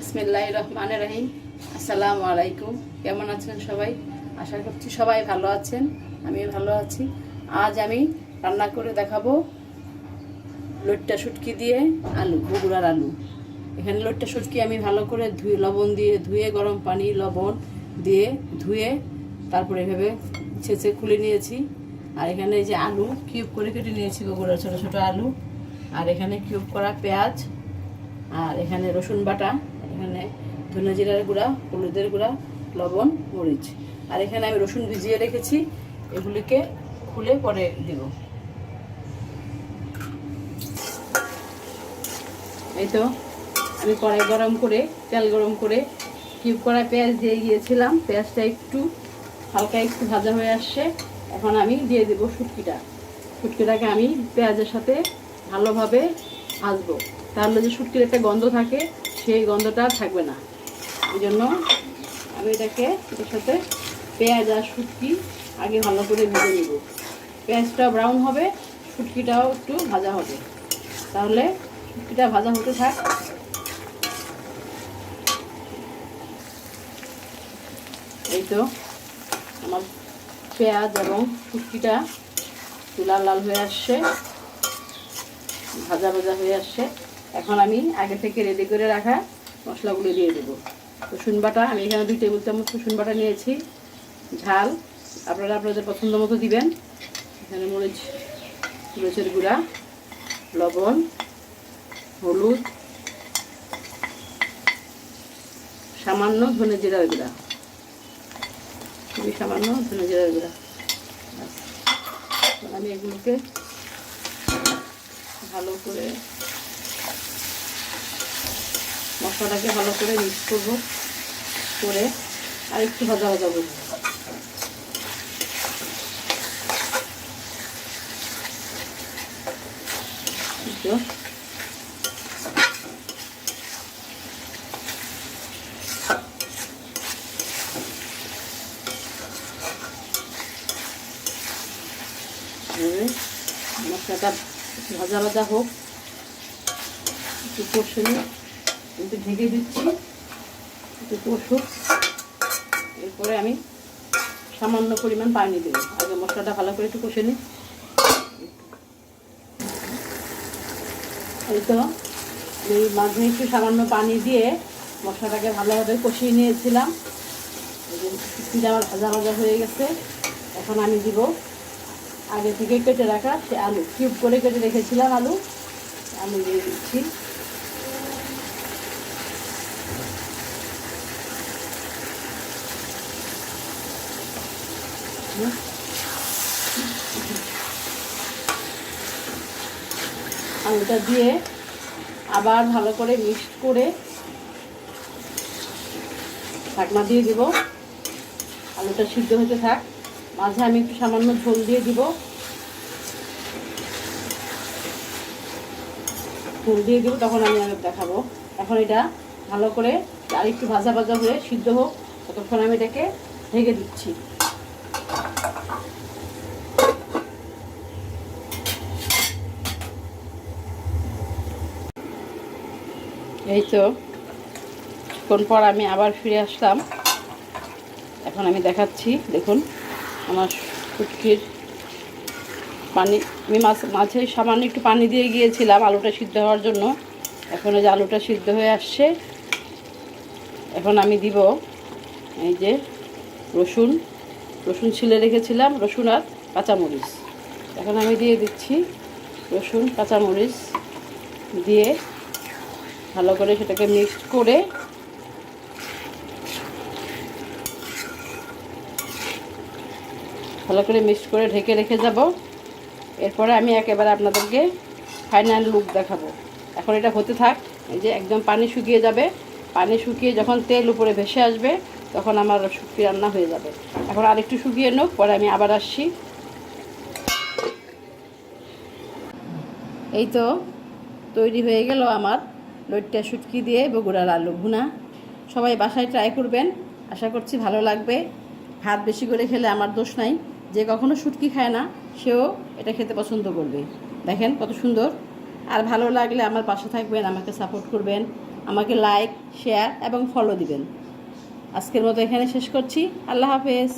বিসমিল্লাহির রহমানির রহিম। আসসালামু আলাইকুম। কেমন আছেন সবাই? আশা করছি সবাই ভালো আছেন, আমিও ভালো আছি। আজ আমি রান্না করে দেখাবো লইট্টা শুটকি দিয়ে আলু, বগুড়ার আলু। এখানে লইট্টা শুটকি আমি ভালো করে লবণ দিয়ে ধুয়ে, গরম পানি লবণ দিয়ে ধুয়ে তারপরে এভাবে ছেঁচে খুলে নিয়েছি। আর এখানে এই যে আলু কিউব করে কেটে নিয়েছি, বগুড়ার ছোটো ছোটো আলু। আর এখানে কিউব করা পেঁয়াজ, আর এখানে রসুন বাটা, এখানে ধনে জিরার গুঁড়া, হলুদের গুঁড়া, লবণ, মরিচ। আর এখানে আমি রসুন ভিজিয়ে রেখেছি, এগুলিকে খুলে পরে দিব। এই তো আমি কড়াই গরম করে, তেল গরম করে কিউব করা পেঁয়াজ দিয়ে গিয়েছিলাম। পেঁয়াজটা একটু হালকা একটু ভাজা হয়ে আসছে। এখন আমি দিয়ে দেবো শুটকিটাকে আমি পেঁয়াজের সাথে ভালোভাবে ভাজবো। তাহলে যে শুটকির একটা গন্ধ থাকে, সেই গন্ধটা থাকবে না। এই জন্য আমি এটাকে এর সাথে পেঁয়াজ আর শুটকি আগে ভালো করে ভেজে নেব। পেঁয়াজটা ব্রাউন হবে, শুটকিটাও একটু ভাজা হবে। তাহলে শুটকিটা ভাজা হতে থাক। এই তো আমার পেঁয়াজ এবং শুটকিটা লাল লাল হয়ে আসছে, ভাজা ভাজা হয়ে আসছে। এখন আমি আগে থেকে রেডি করে রাখা মশলাগুলো দিয়ে দেবো। রসুন বাটা, আমি এখানে 2 টেবিল চামচ রসুন বাটা নিয়েছি। ঝাল আপনারা আপনাদের পছন্দ মতো দিবেন। এখানে মরিচের গুঁড়া, লবণ, হলুদ, সামান্য ধনে জিরার গুঁড়া, খুবই সামান্য ধনে জিরার গুঁড়া। আমি এগুলোকে ভালো করে মশলাটাকে ভালো করে মিক্স করবো, করে আর একটু ভাজা ভাজা করবো। মশলাটা ভাজা ভাজা হোক, একটু কষে নিয়ে একটু ঢেকে দিচ্ছি, একটু কষুক। এরপরে আমি সামান্য পরিমাণ পানি দেবো। আগে মশলাটা ভালো করে একটু কষে নিই। এই তো এই মাঝে একটু সামান্য পানি দিয়ে মশলাটাকে ভালোভাবে কষিয়ে নিয়েছিলাম। শুটকিটা আমার ভাজা ভাজা হয়ে গেছে। এখন আমি দিব আগে থেকে কেটে রাখা সে আলু, কিউব করে কেটে রেখেছিলাম আলু দিয়ে দিচ্ছি। আলুটা দিয়ে আবার ভালো করে মিক্সড করে ঢাকনা দিয়ে দিব। আলুটা সিদ্ধ হতে থাক। মাঝে আমি একটু সামান্য ঝোল দিয়ে দিব। তখন আমি দেখাবো। এখন এটা ভালো করে আর একটু ভাজা ভাজা হয়ে সিদ্ধ হোক, ততক্ষণ আমি এটাকে ঢেকে দিচ্ছি। এই তো কিছুক্ষণ পর আমি আবার ফিরে আসলাম। এখন আমি দেখাচ্ছি, দেখুন আমার শুটকির পানি, আমি মাঝে সামান্য একটু পানি দিয়ে গিয়েছিলাম আলুটা সিদ্ধ হওয়ার জন্য। এখন এই যে আলুটা সিদ্ধ হয়ে আসছে। এখন আমি দিব এই যে রসুন ছিলে রেখেছিলাম, রসুন আর কাঁচামরিচ। এখন আমি দিয়ে দিচ্ছি রসুন কাঁচামরিচ দিয়ে ভালো করে সেটাকে মিক্সড করে ঢেকে রেখে যাব। এরপরে আমি একেবারে আপনাদেরকে ফাইনাল লুক দেখাবো। এখন এটা হতে থাক। এই যে একদম পানি শুকিয়ে যাবে। পানি শুকিয়ে যখন তেল উপরে ভেসে আসবে, তখন আমার শুটকি রান্না হয়ে যাবে। এখন আরেকটু শুকিয়ে নোক, পরে আমি আবার আসছি। এই তো তৈরি হয়ে গেল আমার লইট্টা শুটকি দিয়ে বগুড়ার আলু ভুনা। সবাই বাসায় ট্রাই করবেন, আশা করছি ভালো লাগবে। ভাত বেশি করে খেলে আমার দোষ নাই। যে কখনো শুটকি খায় না, সেও এটা খেতে পছন্দ করবে। দেখেন কত সুন্দর। আর ভালো লাগলে আমার পাশে থাকবেন, আমাকে সাপোর্ট করবেন। আমাকে লাইক, শেয়ার এবং ফলো দিবেন। আজকের মতো এখানে শেষ করছি। আল্লাহ হাফেজ।